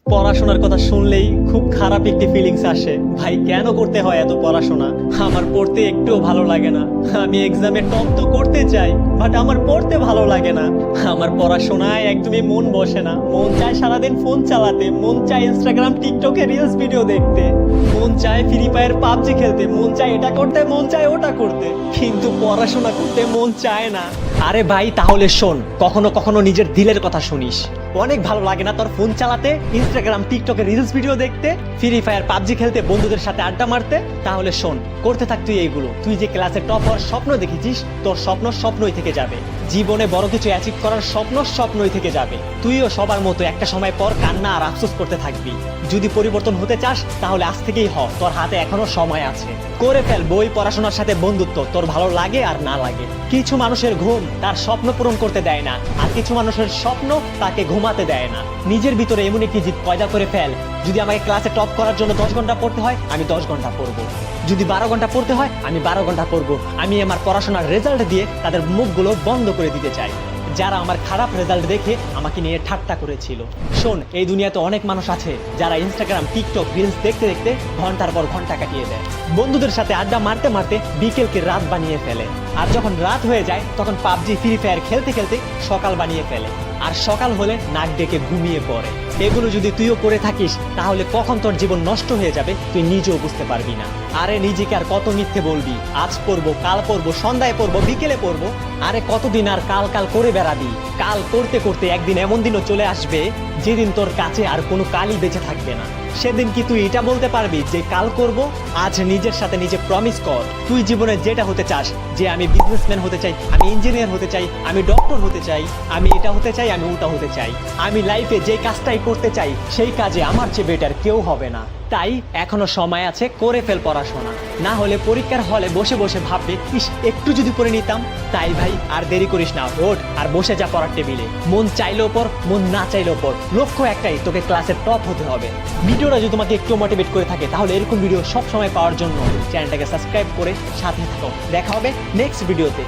পড়াশোনার কথা শুনলেই খুব খারাপ একটি ফিলিংস আসে। ভাই কেন করতে হয় এত পড়াশোনা? আমার পড়তে একটুও ভালো লাগে না। আমি এক্সামে টপ তো করতে চাই, বাট আমার পড়তে ভালো লাগে না। আমার পড়াশোনায় একদমই মন বসে না। মন চায় সারাদিন ফোন চালাতে, মন চায় ইনস্টাগ্রাম টিকটকে রিলস ভিডিও দেখতে, মন চায় ফ্রি ফায়ার পাবজি খেলতে, মন চায় এটা করতে, মন চায় ওটা করতে, কিন্তু পড়াশোনা করতে মন চায় না। আরে ভাই তাহলে শোন, কখনো কখনো নিজের দিলের কথা শুনিস। অনেক ভালো লাগে না তোর ফোন চালাতে, ইনস্টাগ্রাম টিকটকে রিলস ভিডিও দেখতে, ফ্রি ফায়ার পাবজি খেলতে, বন্ধুদের সাথে আড্ডা মারতে? তাহলে শোন, করতে থাক তুই এইগুলো। তুই যে ক্লাসে টপ হওয়ার স্বপ্ন দেখেছিস, তোর স্বপ্ন স্বপ্নই থেকে যাবে। জীবনে বড় কিছু অ্যাচিভ করার স্বপ্ন স্বপ্নই থেকে যাবে। তুইও সবার মতো একটা সময় পর কান্না আর আফসোস করতে থাকবি। যদি পরিবর্তন হতে চাস তাহলে আজ থেকেই হ, তোর হাতে এখনো সময় আছে। করে ফেল বই পড়াশোনার সাথে বন্ধুত্ব, তোর ভালো লাগে আর না লাগে। কিছু মানুষের ঘুম তার স্বপ্ন পূরণ করতে দেয় না, আর কিছু মানুষের স্বপ্ন তাকে ঘুমাতে দেয় না। নিজের ভিতরে এমন একটি জিদ পয়দা করে ফেল, যদি আমাকে ক্লাসে টপ করার জন্য 10 ঘন্টা পড়তে হয় আমি 10 ঘন্টা পড়বো, যদি 12 ঘন্টা পড়তে হয় আমি 12 ঘন্টা পড়বো। আমি আমার পড়াশোনার রেজাল্ট দিয়ে তাদের মুখগুলো বন্ধ করে দিতে চাই, যারা আমার খারাপ রেজাল্ট দেখে আমাকে নিয়ে ঠাট্টা করেছিল। শোন, এই দুনিয়াতে অনেক মানুষ আছে যারা ইনস্টাগ্রাম টিকটক রিলস দেখতে দেখতে ঘন্টার পর ঘন্টা কাটিয়ে দেয়। বন্ধুদের সাথে আড্ডা মারতে মারতে বিকেলকে রাত বানিয়ে ফেলে, আর যখন রাত হয়ে যায় তখন পাবজি ফ্রি ফায়ার খেলতে খেলতে সকাল বানিয়ে ফেলে, আর সকাল হলে নাক ডেকে ঘুমিয়ে পড়ে। এগুলো যদি তুইও করে থাকিস তাহলে কখন তোর জীবন নষ্ট হয়ে যাবে তুই নিজেও বুঝতে পারবি না। আরে নিজেকে আর কত মিথ্যে বলবি? আজ পড়বো, কাল পড়বো, সন্ধ্যায় পড়বো, বিকেলে পড়বো। আরে কতদিন আর কাল কাল করে বেড়াবি? কাল করতে করতে একদিন এমন দিনও চলে আসবে যেদিন তোর কাছে আর কোনো কালই বেঁচে থাকবে না। সেদিন কি তুই এটা বলতে পারবি যে কাল করব? আজ নিজের সাথে নিজে প্রমিস কর, তুই জীবনে যেটা হতে চাস, যে আমি বিজনেসম্যান হতে চাই, আমি ইঞ্জিনিয়ার হতে চাই, আমি ডক্টর হতে চাই, আমি এটা হতে চাই, আমি ওটা হতে চাই, আমি লাইফে যে কাজটাই করতে চাই সেই কাজে আমার চেয়ে বেটার কেউ হবে না। তাই এখনো সময় আছে, করে ফেল পড়াশোনা। না হলে পরীক্ষার হলে বসে বসে ভাববে, ইস একটু যদি পড়ে নিতাম। তাই ভাই আর দেরি করিস না, ওঠ আর বসে যা পড়ার টেবিলে। মন চাইলেও পড়, মন না চাইলেও পড়, লক্ষ্য একটাই, তোকে ক্লাসের টপ হতে হবে। ভিডিওটা যদি তোমাকে একটু মোটিভেট করে থাকে তাহলে এরকম ভিডিও সব সময় পাওয়ার জন্য চ্যানেলটাকে সাবস্ক্রাইব করে সাথে থাকো। দেখা হবে নেক্সট ভিডিওতে।